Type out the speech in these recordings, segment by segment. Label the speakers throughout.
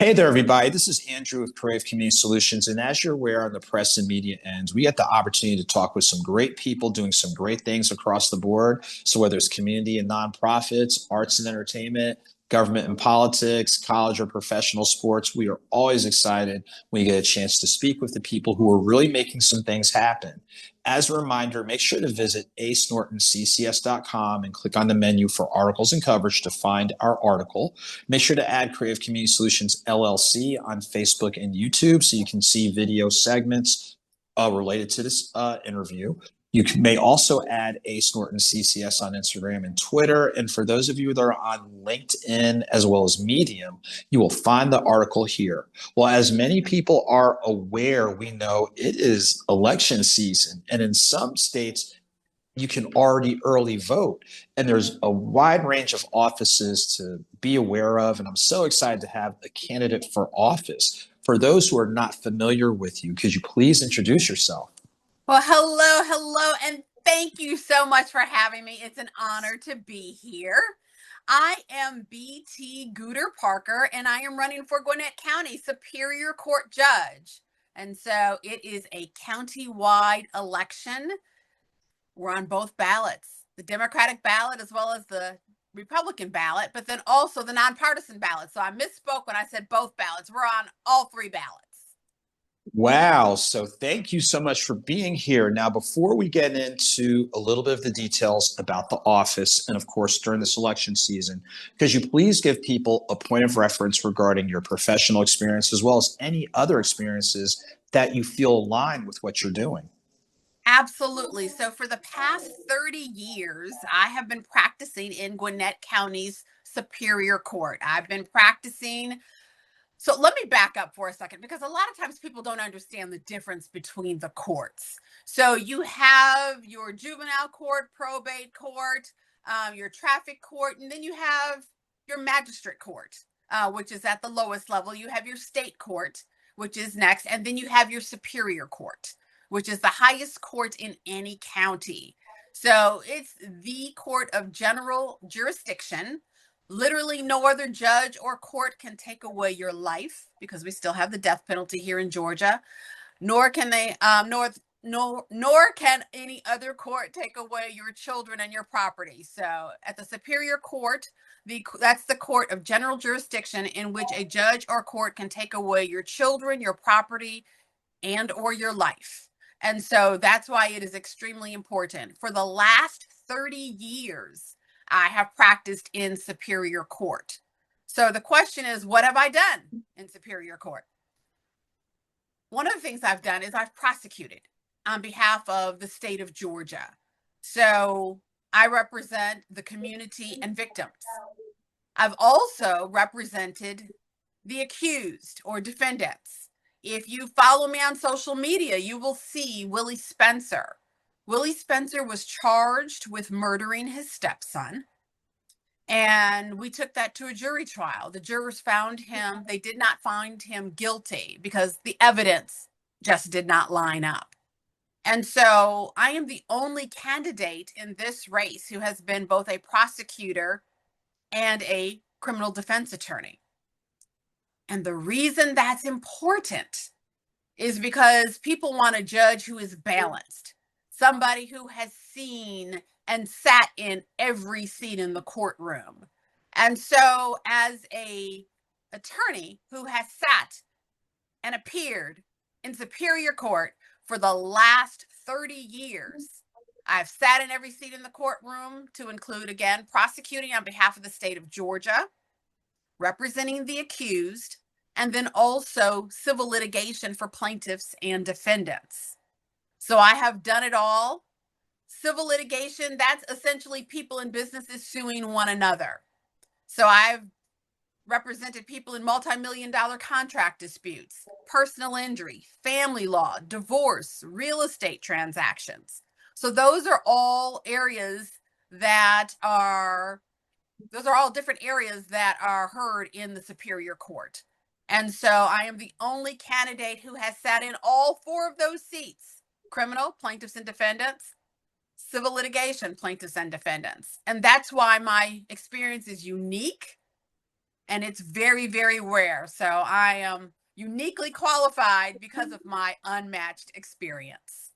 Speaker 1: Hey there, everybody. This is Andrew with Creative Community Solutions. And as you're aware on the press and media ends, we get the opportunity to talk with some great people doing some great things across the board. So whether it's community and nonprofits, arts and entertainment, government and politics, college or professional sports, we are always excited when you get a chance to speak with the people who are really making some things happen. As a reminder, make sure to visit acenortonccs.com and click on the menu for articles and coverage to find our article. Make sure to add Creative Community Solutions LLC on Facebook and YouTube so you can see video segments related to this interview. May also add Ace Norton CCS on Instagram and Twitter. And for those of you that are on LinkedIn as well as Medium, you will find the article here. Well, as many people are aware, we know it is election season. And in some states, you can already early vote. And there's a wide range of offices to be aware of. And I'm so excited to have a candidate for office. For those who are not familiar with you, could you please introduce yourself?
Speaker 2: Well, hello, and thank you so much for having me. It's an honor to be here. I am BT Gooter Parker, and I am running for Gwinnett County Superior Court Judge. And so it is a county-wide election. We're on both ballots, the Democratic ballot as well as the Republican ballot, but then also the nonpartisan ballot. So I misspoke when I said both ballots. We're on all three ballots.
Speaker 1: Wow. So thank you so much for being here. Now, before we get into a little bit of the details about the office and, of course, during this election season, could you please give people a point of reference regarding your professional experience as well as any other experiences that you feel align with what you're doing?
Speaker 2: Absolutely. So for the past 30 years, I have been practicing in Gwinnett County's Superior Court. I've been practicing. So let me back up for a second because a lot of times people don't understand the difference between the courts. So you have your juvenile court, probate court, your traffic court, and then you have your magistrate court, which is at the lowest level. You have your state court, which is next, and then you have your superior court, which is the highest court in any county. So it's the court of general jurisdiction. Literally, no other judge or court can take away your life because we still have the death penalty here in Georgia. Nor can they, nor can any other court take away your children and your property. So, at the Superior Court, that's the court of general jurisdiction in which a judge or court can take away your children, your property, and or your life. And so that's why it is extremely important. For the last 30 years, I have practiced in Superior Court. So the question is, what have I done in Superior Court? One of the things I've done is I've prosecuted on behalf of the state of Georgia. So I represent the community and victims. I've also represented the accused or defendants. If you follow me on social media, you will see Willie Spencer. Willie Spencer was charged with murdering his stepson. And we took that to a jury trial. The jurors found him, they did not find him guilty because the evidence just did not line up. And so I am the only candidate in this race who has been both a prosecutor and a criminal defense attorney. And the reason that's important is because people want a judge who is balanced, somebody who has seen and sat in every seat in the courtroom. And so as a attorney who has sat and appeared in Superior Court for the last 30 years, I've sat in every seat in the courtroom to include, again, prosecuting on behalf of the state of Georgia, representing the accused, and then also civil litigation for plaintiffs and defendants. So I have done it all. Civil litigation, that's essentially people and businesses suing one another. So I've represented people in multi-million-dollar contract disputes, personal injury, family law, divorce, real estate transactions. So those are all areas that are, those are all different areas that are heard in the Superior Court. And so I am the only candidate who has sat in all four of those seats: criminal, plaintiffs and defendants, civil litigation, plaintiffs and defendants. And that's why my experience is unique and it's very, very rare. So I am uniquely qualified because of my unmatched experience.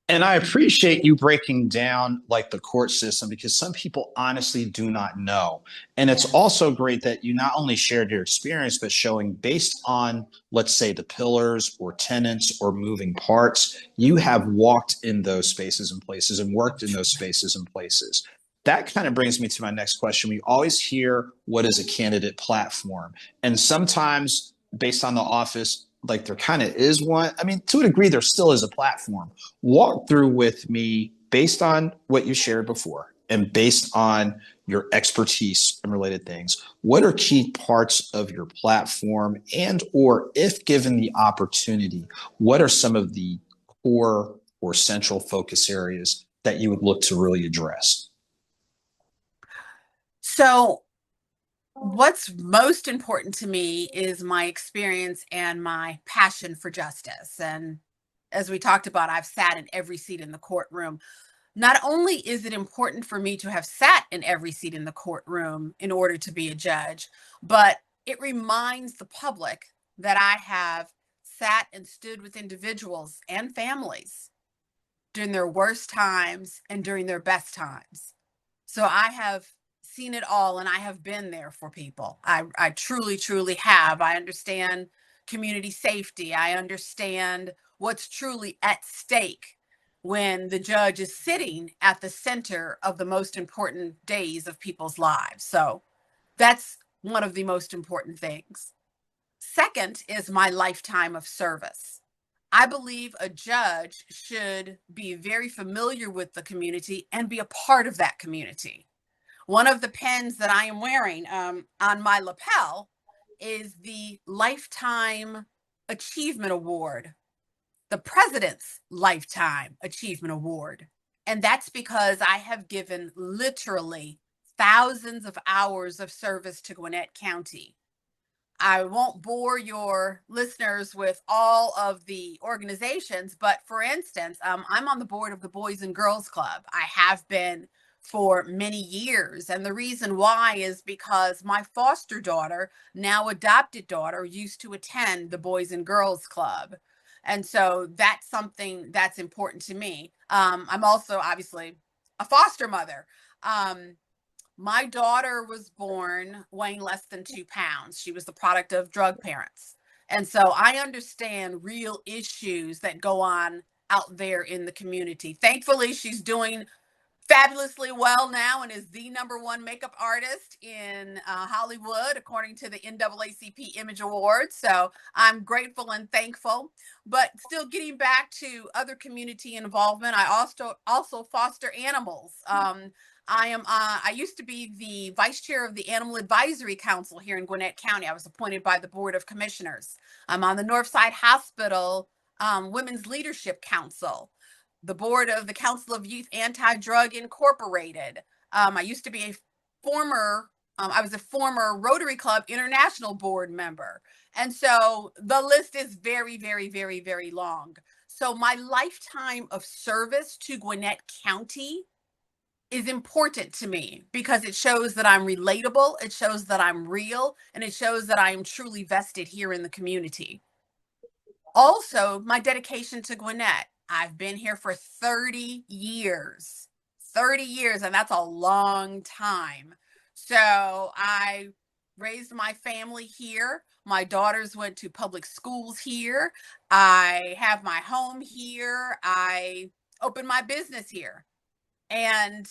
Speaker 1: And I appreciate you breaking down like the court system because some people honestly do not know. And it's
Speaker 2: Yes.
Speaker 1: also great that you not only shared your experience, but showing based on, let's say, the pillars or tenants or moving parts, you have walked in those spaces and places and worked in those spaces and places. That kind of brings me to my next question. We always hear what is a candidate platform. And sometimes, based on the office, like there kind of is one. I mean, to a degree, there still is a platform. Walk through with me based on what you shared before and based on your expertise and related things. What are key parts of your platform, and or if given the opportunity, what are some of the core or central focus areas that you would look to really address?
Speaker 2: So what's most important to me is my experience and my passion for justice. And as we talked about, I've sat in every seat in the courtroom. Not only is it important for me to have sat in every seat in the courtroom in order to be a judge, but it reminds the public that I have sat and stood with individuals and families during their worst times and during their best times. So I have seen it all and I have been there for people. I truly, truly have. I understand community safety. I understand what's truly at stake when the judge is sitting at the center of the most important days of people's lives. So that's one of the most important things. Second is my lifetime of service. I believe a judge should be very familiar with the community and be a part of that community. One of the pens that I am wearing on my lapel is the Lifetime Achievement Award, the President's Lifetime Achievement Award. And that's because I have given literally thousands of hours of service to Gwinnett County. I won't bore your listeners with all of the organizations, but for instance, I'm on the board of the Boys and Girls Club. I have been for many years. And the reason why is because my foster daughter, now adopted daughter, used to attend the Boys and Girls Club. And so that's something that's important to me. I'm also obviously a foster mother. My daughter was born weighing less than 2 pounds. She was the product of drug parents. And so I understand real issues that go on out there in the community. Thankfully, she's doing fabulously well now and is the #1 makeup artist in Hollywood, according to the NAACP Image Awards. So I'm grateful and thankful. But still getting back to other community involvement, I also foster animals. I used to be the vice chair of the Animal Advisory Council here in Gwinnett County. I was appointed by the Board of Commissioners. I'm on the Northside Hospital Women's Leadership Council, the board of the Council of Youth Anti-Drug Incorporated. I used to be I was a former Rotary Club International board member. And so the list is very, very, very, very long. So my lifetime of service to Gwinnett County is important to me because it shows that I'm relatable, it shows that I'm real, and it shows that I am truly vested here in the community. Also, my dedication to Gwinnett. I've been here for 30 years. 30 years, and that's a long time. So I raised my family here. My daughters went to public schools here. I have my home here. I opened my business here. And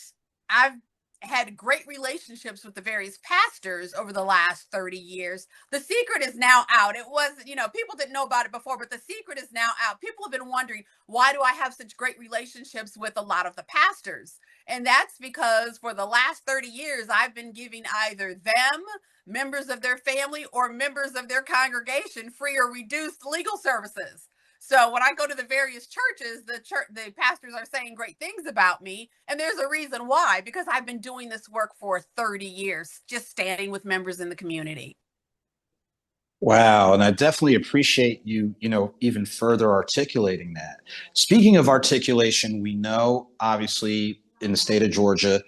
Speaker 2: I've had great relationships with the various pastors over the last 30 years. The secret is now out. It was, people didn't know about it before, but the secret is now out. People have been wondering, why do I have such great relationships with a lot of the pastors? And that's because for the last 30 years, I've been giving either them, members of their family, or members of their congregation free or reduced legal services. So when I go to the various churches, the pastors are saying great things about me. And there's a reason why, because I've been doing this work for 30 years, just standing with members in the community.
Speaker 1: Wow, and I definitely appreciate you, even further articulating that. Speaking of articulation, we know obviously in the state of Georgia,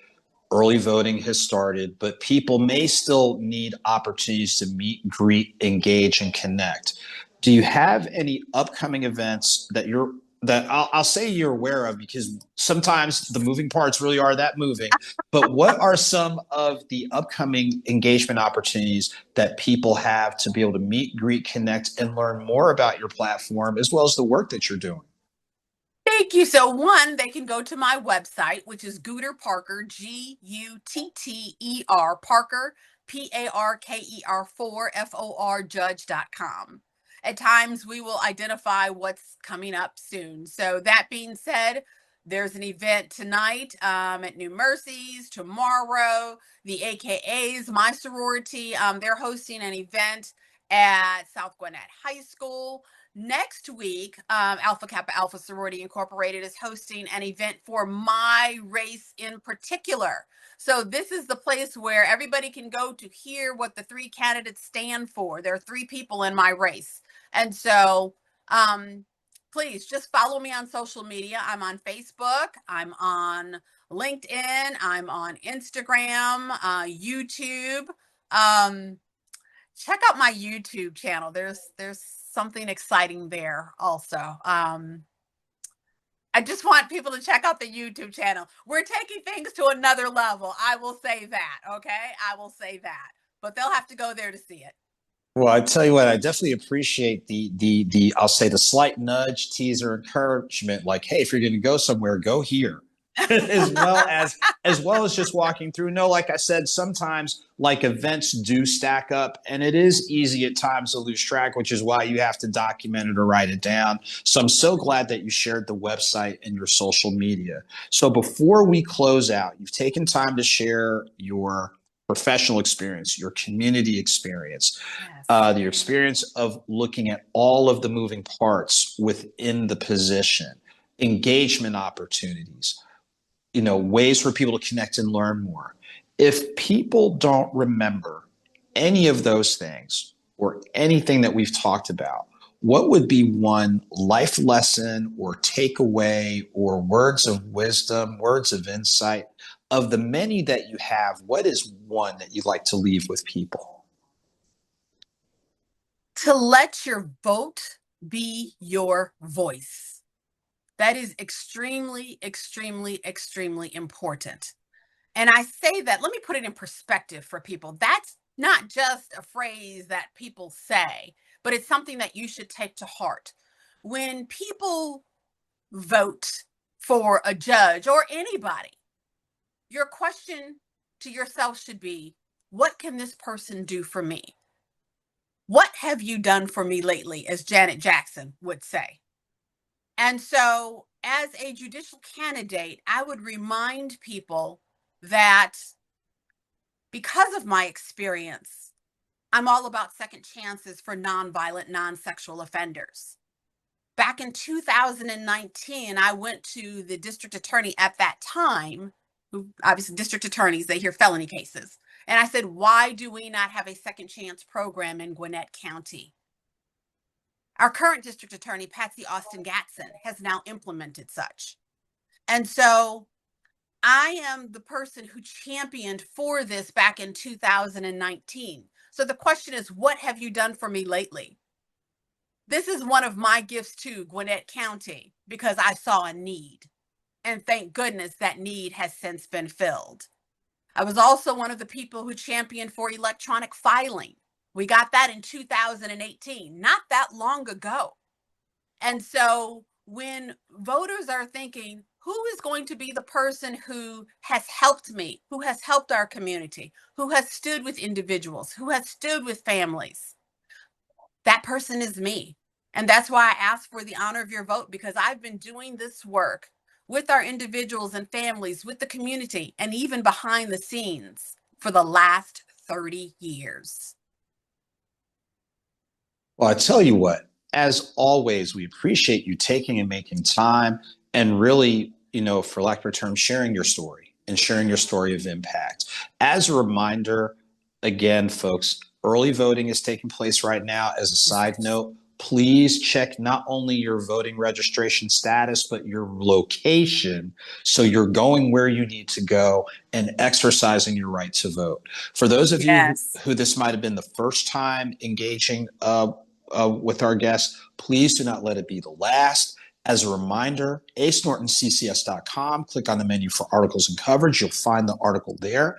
Speaker 1: Early voting has started, but people may still need opportunities to meet, greet, engage, and connect. Do you have any upcoming events that I'll say you're aware of, because sometimes the moving parts really are that moving, but what are some of the upcoming engagement opportunities that people have to be able to meet, greet, connect, and learn more about your platform as well as the work that you're doing?
Speaker 2: Thank you. So, one, they can go to my website, which is Gutter Parker, Gutter, Parker, Parker 4 Judge.com. At times, we will identify what's coming up soon. So, that being said, there's an event tonight at New Mercies. Tomorrow, the AKAs, my sorority, they're hosting an event at South Gwinnett High School. Next week, Alpha Kappa Alpha Sorority Incorporated is hosting an event for my race in particular. So this is the place where everybody can go to hear what the three candidates stand for. There are three people in my race. And so please just follow me on social media. I'm on Facebook. I'm on LinkedIn. I'm on Instagram, YouTube. Check out my YouTube channel. There's something exciting there also. I just want people to check out the YouTube channel. We're taking things to another level. I will say that, okay? I will say that. But they'll have to go there to see it.
Speaker 1: Well, I tell you what, I definitely appreciate the I'll say the slight nudge, teaser, encouragement. Like, hey, if you're going to go somewhere, go here, as well as just walking through. No, like I said, sometimes like events do stack up, and it is easy at times to lose track, which is why you have to document it or write it down. So I'm so glad that you shared the website and your social media. So before we close out, you've taken time to share your professional experience, your community experience,
Speaker 2: Yes.
Speaker 1: the experience of looking at all of the moving parts within the position, engagement opportunities, ways for people to connect and learn more. If people don't remember any of those things or anything that we've talked about, what would be one life lesson or takeaway or words of wisdom, words of insight of the many that you have? What is one that you'd like to leave with people?
Speaker 2: To let your vote be your voice. That is extremely, extremely, extremely important. And I say that, let me put it in perspective for people. That's not just a phrase that people say, but it's something that you should take to heart. When people vote for a judge or anybody, your question to yourself should be, what can this person do for me? What have you done for me lately, as Janet Jackson would say? And so, as a judicial candidate, I would remind people that because of my experience, I'm all about second chances for nonviolent, non-sexual offenders. Back in 2019, I went to the district attorney at that time, who obviously district attorneys, they hear felony cases. And I said, why do we not have a second chance program in Gwinnett County? Our current district attorney, Patsy Austin Gatson, has now implemented such. And so I am the person who championed for this back in 2019. So the question is, what have you done for me lately? This is one of my gifts to Gwinnett County because I saw a need. And thank goodness that need has since been filled. I was also one of the people who championed for electronic filing. We got that in 2018, not that long ago. And so when voters are thinking, who is going to be the person who has helped me, who has helped our community, who has stood with individuals, who has stood with families, that person is me. And that's why I ask for the honor of your vote, because I've been doing this work with our individuals and families, with the community, and even behind the scenes for the last 30 years.
Speaker 1: Well, I tell you what, as always, we appreciate you taking and making time and really, for lack of a term, sharing your story and sharing your story of impact. As a reminder, again, folks, early voting is taking place right now. As a side note, please check not only your voting registration status, but your location. So you're going where you need to go and exercising your right to vote. For those of you
Speaker 2: Yes.
Speaker 1: who this might have been the first time engaging with our guests, please do not let it be the last. As a reminder, acenortonccs.com, click on the menu for articles and coverage. You'll find the article there.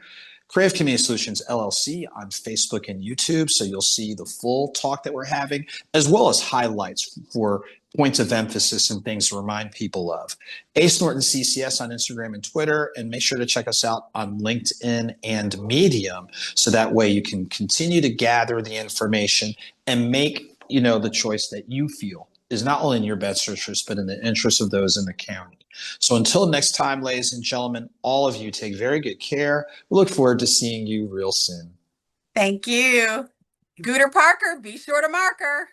Speaker 1: Crave Community Solutions LLC on Facebook and YouTube. So you'll see the full talk that we're having, as well as highlights for points of emphasis and things to remind people of. Ace Norton CCS on Instagram and Twitter, and make sure to check us out on LinkedIn and Medium. So that way you can continue to gather the information and make, the choice that you feel is not only in your best interest, but in the interest of those in the county. So until next time, ladies and gentlemen, all of you take very good care. We look forward to seeing you real soon.
Speaker 2: Thank you. Gooter Parker, be sure to marker.